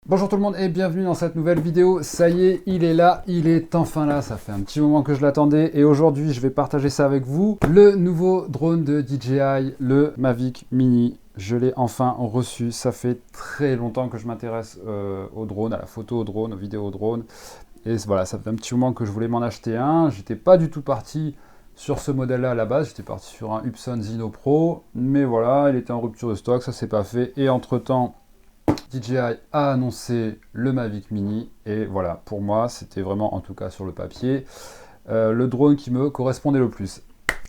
Bonjour tout le monde et bienvenue dans cette nouvelle vidéo. Ça y est, il est là, il est enfin là. Ça fait un petit moment que je l'attendais et aujourd'hui je vais partager ça avec vous. Le nouveau drone de DJI, le Mavic Mini. Je l'ai enfin reçu. Ça fait très longtemps que je m'intéresse au drone, à la photo au drone, aux vidéos au drone. Et voilà, ça fait un petit moment que je voulais m'en acheter un. J'étais pas du tout parti sur ce modèle-là à la base. J'étais parti sur un Hubsan Zino Pro. Mais voilà, il était en rupture de stock, ça s'est pas fait. Et entre-temps, DJI a annoncé le Mavic Mini et voilà, pour moi, c'était vraiment, en tout cas sur le papier, le drone qui me correspondait le plus.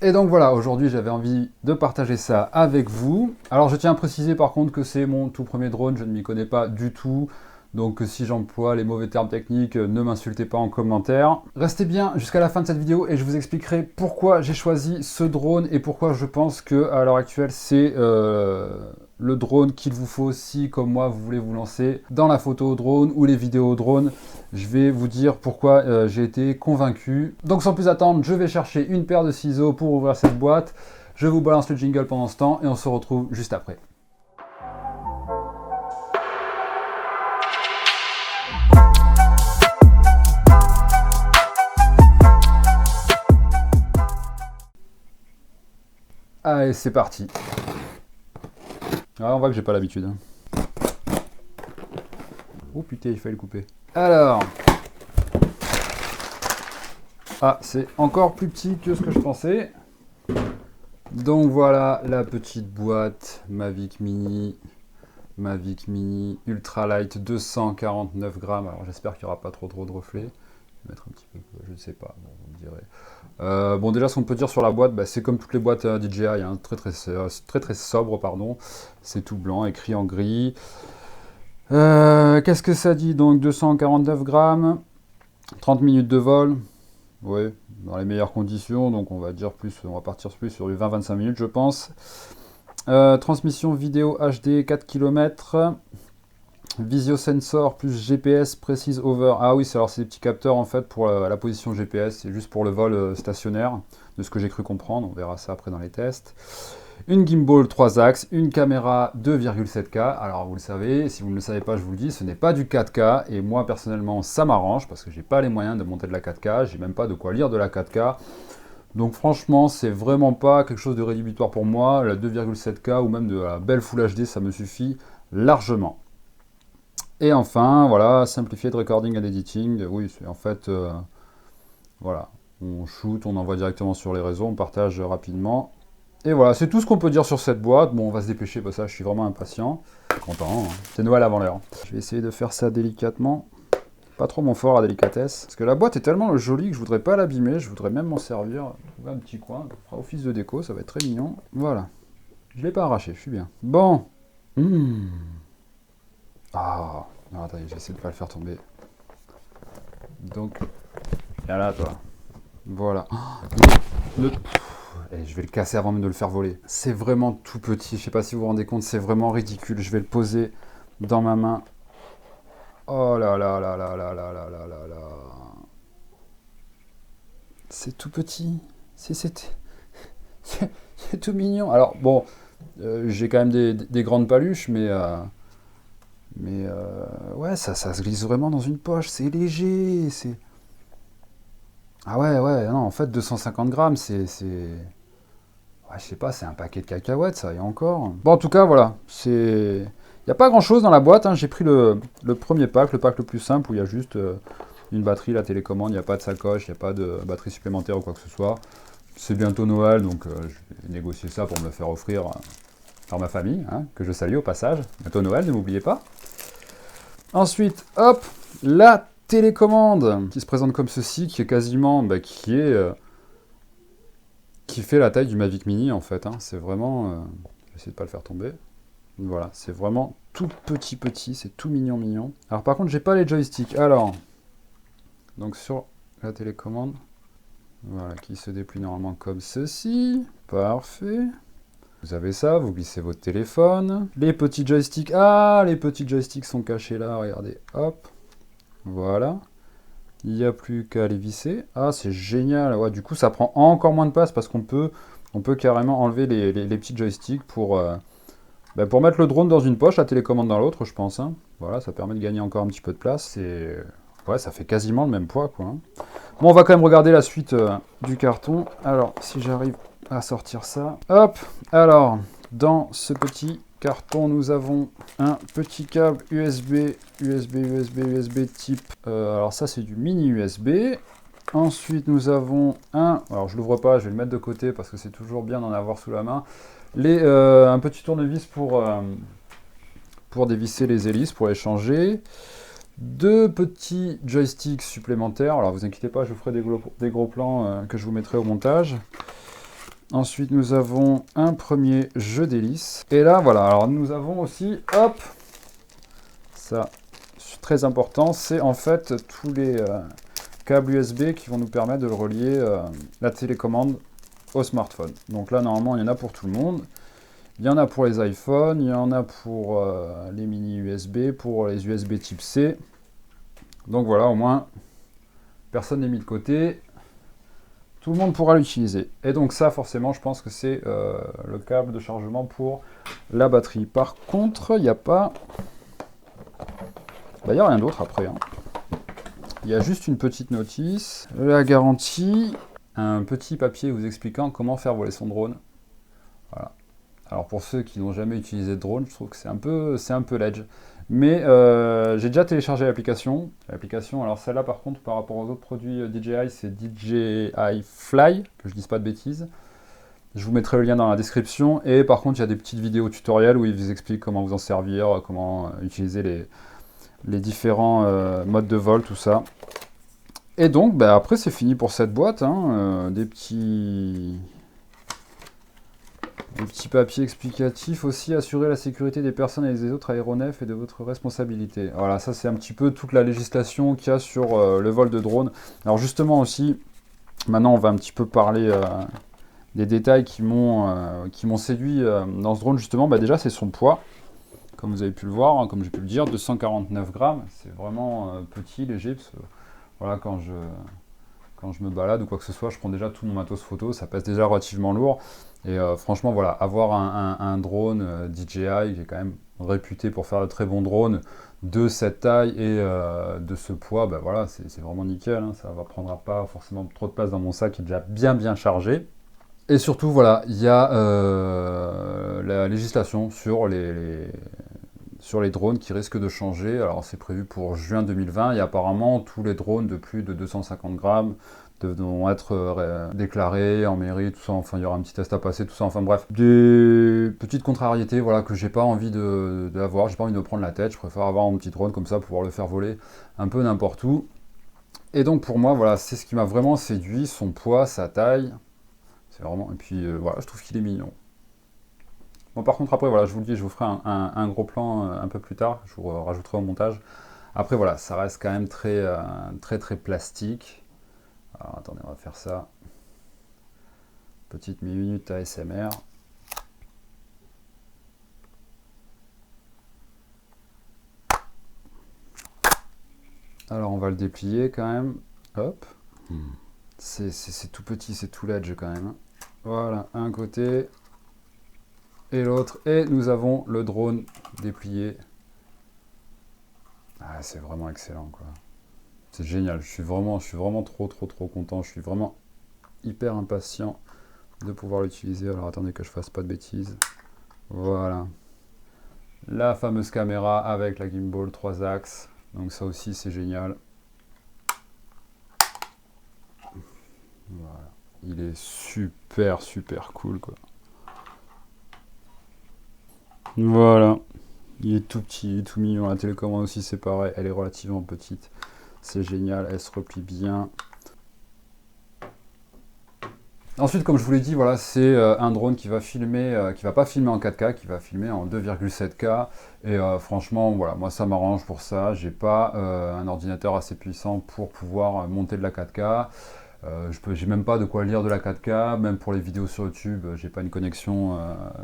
Et donc voilà, aujourd'hui j'avais envie de partager ça avec vous. Alors je tiens à préciser par contre que c'est mon tout premier drone, je ne m'y connais pas du tout. Donc si j'emploie les mauvais termes techniques, ne m'insultez pas en commentaire. Restez bien jusqu'à la fin de cette vidéo et je vous expliquerai pourquoi j'ai choisi ce drone et pourquoi je pense que à l'heure actuelle c'est le drone qu'il vous faut si, comme moi, vous voulez vous lancer dans la photo au drone ou les vidéos au drone. Je vais vous dire pourquoi j'ai été convaincu. Donc sans plus attendre, je vais chercher une paire de ciseaux pour ouvrir cette boîte. Je vous balance le jingle pendant ce temps et on se retrouve juste après. Allez, c'est parti. Ah, on voit que j'ai pas l'habitude. Oh putain, il fallait le couper. Alors. Ah, c'est encore plus petit que ce que je pensais. Donc voilà la petite boîte Mavic Mini Ultralight 249 grammes. Alors j'espère qu'il n'y aura pas trop de reflets. Je vais mettre un petit peu, je ne sais pas, bon, vous me direz. Bon, déjà ce qu'on peut dire sur la boîte, bah, c'est comme toutes les boîtes DJI, hein, très sobre, pardon. C'est tout blanc, écrit en gris. Qu'est-ce que ça dit donc? 249 grammes, 30 minutes de vol. Oui, dans les meilleures conditions, donc on va partir plus sur du 20-25 minutes, je pense. Transmission vidéo HD 4 km. Visio sensor plus GPS Precise Over. Ah oui, c'est des petits capteurs en fait pour la position GPS, c'est juste pour le vol stationnaire, de ce que j'ai cru comprendre, on verra ça après dans les tests. Une gimbal 3 axes, une caméra 2,7K. Alors vous le savez, si vous ne le savez pas, je vous le dis, ce n'est pas du 4K. Et moi personnellement, ça m'arrange parce que j'ai pas les moyens de monter de la 4K. J'ai même pas de quoi lire de la 4K. Donc franchement, c'est vraiment pas quelque chose de rédhibitoire pour moi. La 2,7K ou même de la belle Full HD, ça me suffit largement. Et enfin, voilà, Simplified Recording and Editing. Oui, c'est en fait, voilà, on shoot, on envoie directement sur les réseaux, on partage rapidement. Et voilà, c'est tout ce qu'on peut dire sur cette boîte. Bon, on va se dépêcher, parce que je suis vraiment impatient. Content, hein. C'est Noël avant l'heure. Je vais essayer de faire ça délicatement. Pas trop mon fort à délicatesse. Parce que la boîte est tellement jolie que je voudrais pas l'abîmer. Je voudrais même m'en servir. Trouver un petit coin. Ça fera office de déco, ça va être très mignon. Voilà. Je l'ai pas arraché, je suis bien. Bon. Ah. Non, attendez, j'essaie de pas le faire tomber. Donc, viens là, toi. Voilà. Et je vais le casser avant même de le faire voler. C'est vraiment tout petit, je sais pas si vous vous rendez compte, c'est vraiment ridicule. Je vais le poser dans ma main. Oh là là là là là là là là là là. C'est tout petit. C'est tout mignon. Alors bon, j'ai quand même des grandes paluches, mais ouais, ça se glisse vraiment dans une poche. C'est léger. Ah ouais, non, en fait, 250 grammes, c'est... Ouais, je sais pas, c'est un paquet de cacahuètes, ça, et encore. Bon, en tout cas, voilà, c'est... Il n'y a pas grand-chose dans la boîte, hein. J'ai pris le premier pack, le pack le plus simple, où il y a juste une batterie, la télécommande, il n'y a pas de sacoche, il n'y a pas de batterie supplémentaire ou quoi que ce soit. C'est bientôt Noël, donc je vais négocier ça pour me le faire offrir par ma famille, hein, que je salue au passage. Bientôt Noël, ne m'oubliez pas. Ensuite, hop, la télécommande, qui se présente comme ceci, qui est quasiment... qui fait la taille du Mavic Mini en fait, hein. C'est vraiment... je vais essayer de pas le faire tomber. Voilà, c'est vraiment tout petit, c'est tout mignon. Alors par contre, j'ai pas les joysticks. Alors, donc sur la télécommande, voilà, qui se déplie normalement comme ceci. Parfait. Vous avez ça, vous glissez votre téléphone. Les petits joysticks, les petits joysticks sont cachés là, regardez, hop. Voilà. Il n'y a plus qu'à les visser. Ah, c'est génial. Ouais, du coup, ça prend encore moins de place parce qu'on peut carrément enlever les petits joysticks pour mettre le drone dans une poche, la télécommande dans l'autre, je pense. Hein. Voilà, ça permet de gagner encore un petit peu de place. Et ouais, ça fait quasiment le même poids, quoi. Hein. Bon, on va quand même regarder la suite du carton. Alors, si j'arrive à sortir ça. Hop, alors, dans ce petit carton, nous avons un petit câble USB type. Alors ça, c'est du mini USB. Ensuite, nous avons un... Alors, je l'ouvre pas, je vais le mettre de côté parce que c'est toujours bien d'en avoir sous la main. Un petit tournevis pour dévisser les hélices, pour les changer. Deux petits joysticks supplémentaires. Alors, vous inquiétez pas, je vous ferai des gros plans que je vous mettrai au montage. Ensuite, nous avons un premier jeu d'hélices. Et là, voilà. Alors, nous avons aussi, hop, ça, c'est très important, c'est en fait tous les câbles USB qui vont nous permettre de le relier la télécommande au smartphone. Donc là, normalement, il y en a pour tout le monde. Il y en a pour les iPhones, il y en a pour les mini USB, pour les USB type C. Donc voilà, au moins, personne n'est mis de côté. Tout le monde pourra l'utiliser. Et donc ça, forcément, je pense que c'est le câble de chargement pour la batterie. Par contre, il n'y a pas... Bah, il n'y a rien d'autre après. Hein. Il y a juste une petite notice. La garantie, un petit papier vous expliquant comment faire voler son drone. Voilà. Alors pour ceux qui n'ont jamais utilisé de drone, je trouve que c'est un peu ledge. Mais j'ai déjà téléchargé l'application. Alors celle-là par contre, par rapport aux autres produits DJI, c'est DJI Fly, que je dise pas de bêtises. Je vous mettrai le lien dans la description. Et par contre, il y a des petites vidéos tutoriels où ils vous expliquent comment vous en servir, comment utiliser les différents modes de vol, tout ça. Et donc, bah, après, c'est fini pour cette boîte. Hein, des petits papiers explicatifs aussi, assurer la sécurité des personnes et des autres aéronefs et de votre responsabilité. Voilà, ça c'est un petit peu toute la législation qu'il y a sur le vol de drone. Alors justement aussi, maintenant on va un petit peu parler des détails qui m'ont séduit dans ce drone justement. Bah, déjà c'est son poids, comme vous avez pu le voir, hein, comme j'ai pu le dire, 249 grammes. C'est vraiment petit, léger, parce que voilà, quand je me balade ou quoi que ce soit, je prends déjà tout mon matos photo, ça pèse déjà relativement lourd. Et franchement, voilà, avoir un drone DJI, qui est quand même réputé pour faire de très bons drones, de cette taille et de ce poids, bah voilà, c'est vraiment nickel. Hein, ça ne prendra pas forcément trop de place dans mon sac, qui est déjà bien chargé. Et surtout, voilà, il y a la législation sur les drones qui risquent de changer. Alors c'est prévu pour juin 2020 et apparemment tous les drones de plus de 250 grammes devront être déclarés en mairie, tout ça. Enfin, il y aura un petit test à passer, tout ça. Enfin bref, des petites contrariétés, voilà, que j'ai pas envie d'avoir. J'ai pas envie de me prendre la tête. Je préfère avoir un petit drone comme ça, pouvoir le faire voler un peu n'importe où. Et donc pour moi, voilà, c'est ce qui m'a vraiment séduit, son poids, sa taille. C'est vraiment. Et puis voilà, je trouve qu'il est mignon. Bon, par contre, après, voilà, je vous le dis, je vous ferai un gros plan un peu plus tard, je vous rajouterai au montage. Après, voilà, ça reste quand même très plastique. Alors, attendez, on va faire ça. Petite minute ASMR. Alors, on va le déplier quand même. Hop. C'est tout petit, c'est tout ledge quand même. Voilà, un côté et l'autre. Et nous avons le drone déplié. Ah, c'est vraiment excellent, quoi. C'est génial. Je suis vraiment trop content. Je suis vraiment hyper impatient de pouvoir l'utiliser. Alors attendez que je fasse pas de bêtises. Voilà. La fameuse caméra avec la gimbal 3 axes. Donc ça aussi c'est génial. Voilà. Il est super cool, quoi. Voilà. Il est tout petit, il est tout mignon. La télécommande aussi c'est pareil. Elle est relativement petite. C'est génial. Elle se replie bien. Ensuite, comme je vous l'ai dit, voilà, c'est un drone qui va filmer, qui va pas filmer en 4K, qui va filmer en 2,7K. Et franchement, voilà, moi ça m'arrange pour ça. J'ai pas un ordinateur assez puissant pour pouvoir monter de la 4K. J'ai même pas de quoi lire de la 4K, même pour les vidéos sur YouTube, j'ai pas une connexion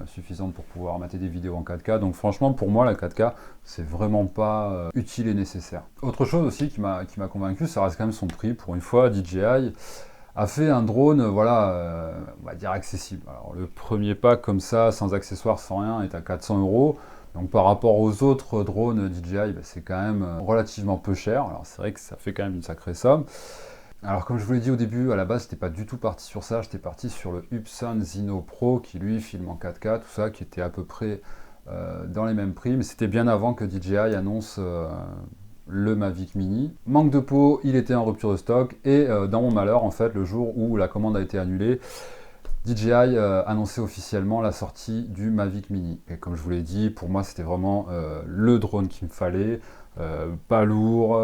suffisante pour pouvoir mater des vidéos en 4K. Donc franchement, pour moi, la 4K, c'est vraiment pas utile et nécessaire. Autre chose aussi qui m'a convaincu, ça reste quand même son prix. Pour une fois, DJI a fait un drone, voilà, on va dire accessible. Alors le premier pack comme ça, sans accessoires, sans rien, est à 400 €. Donc par rapport aux autres drones DJI, bah, c'est quand même relativement peu cher. Alors c'est vrai que ça fait quand même une sacrée somme. Alors comme je vous l'ai dit au début, à la base, j'étais pas du tout parti sur ça. J'étais parti sur le Hubsan Zino Pro qui lui filme en 4K, tout ça, qui était à peu près dans les mêmes prix. Mais c'était bien avant que DJI annonce le Mavic Mini. Manque de peau, il était en rupture de stock. Et dans mon malheur, en fait, le jour où la commande a été annulée, DJI annonçait officiellement la sortie du Mavic Mini. Et comme je vous l'ai dit, pour moi c'était vraiment le drone qu'il me fallait. Pas lourd,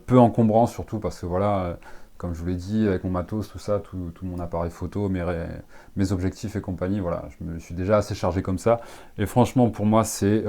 peu encombrant surtout parce que voilà, comme je vous l'ai dit, avec mon matos, tout ça, tout mon appareil photo, mes objectifs et compagnie, voilà, je me suis déjà assez chargé comme ça. Et franchement pour moi c'est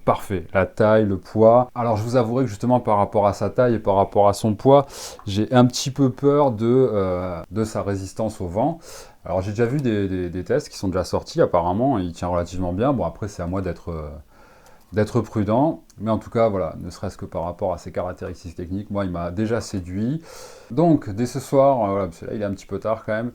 parfait. La taille, le poids. Alors je vous avouerai que justement par rapport à sa taille et par rapport à son poids, j'ai un petit peu peur de sa résistance au vent. Alors j'ai déjà vu des tests qui sont déjà sortis, apparemment, il tient relativement bien. Bon après c'est à moi d'être prudent, mais en tout cas voilà, ne serait-ce que par rapport à ses caractéristiques techniques, moi il m'a déjà séduit. Donc dès ce soir, voilà, parce que là il est un petit peu tard quand même,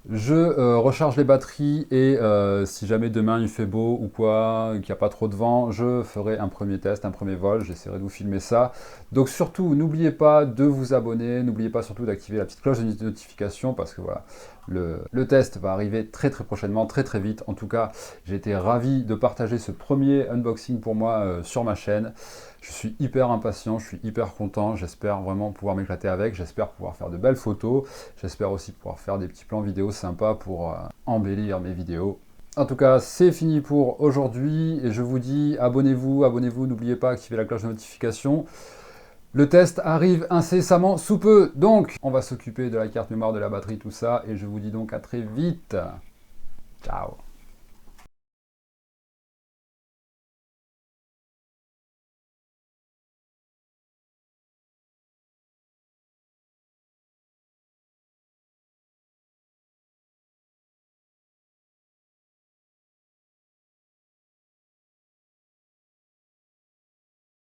je recharge les batteries et si jamais demain il fait beau ou quoi, qu'il n'y a pas trop de vent, je ferai un premier test, un premier vol, j'essaierai de vous filmer ça. Donc surtout, n'oubliez pas de vous abonner, n'oubliez pas surtout d'activer la petite cloche de notification parce que voilà, le test va arriver très très prochainement, très très vite. En tout cas, j'ai été ravi de partager ce premier unboxing pour moi sur ma chaîne. Je suis hyper impatient, je suis hyper content, j'espère vraiment pouvoir m'éclater avec, j'espère pouvoir faire de belles photos, j'espère aussi pouvoir faire des petits plans vidéo sympas pour embellir mes vidéos. En tout cas, c'est fini pour aujourd'hui et je vous dis abonnez-vous, n'oubliez pas d'activer la cloche de notification. Le test arrive incessamment sous peu, donc on va s'occuper de la carte mémoire, de la batterie, tout ça, et je vous dis donc à très vite. Ciao.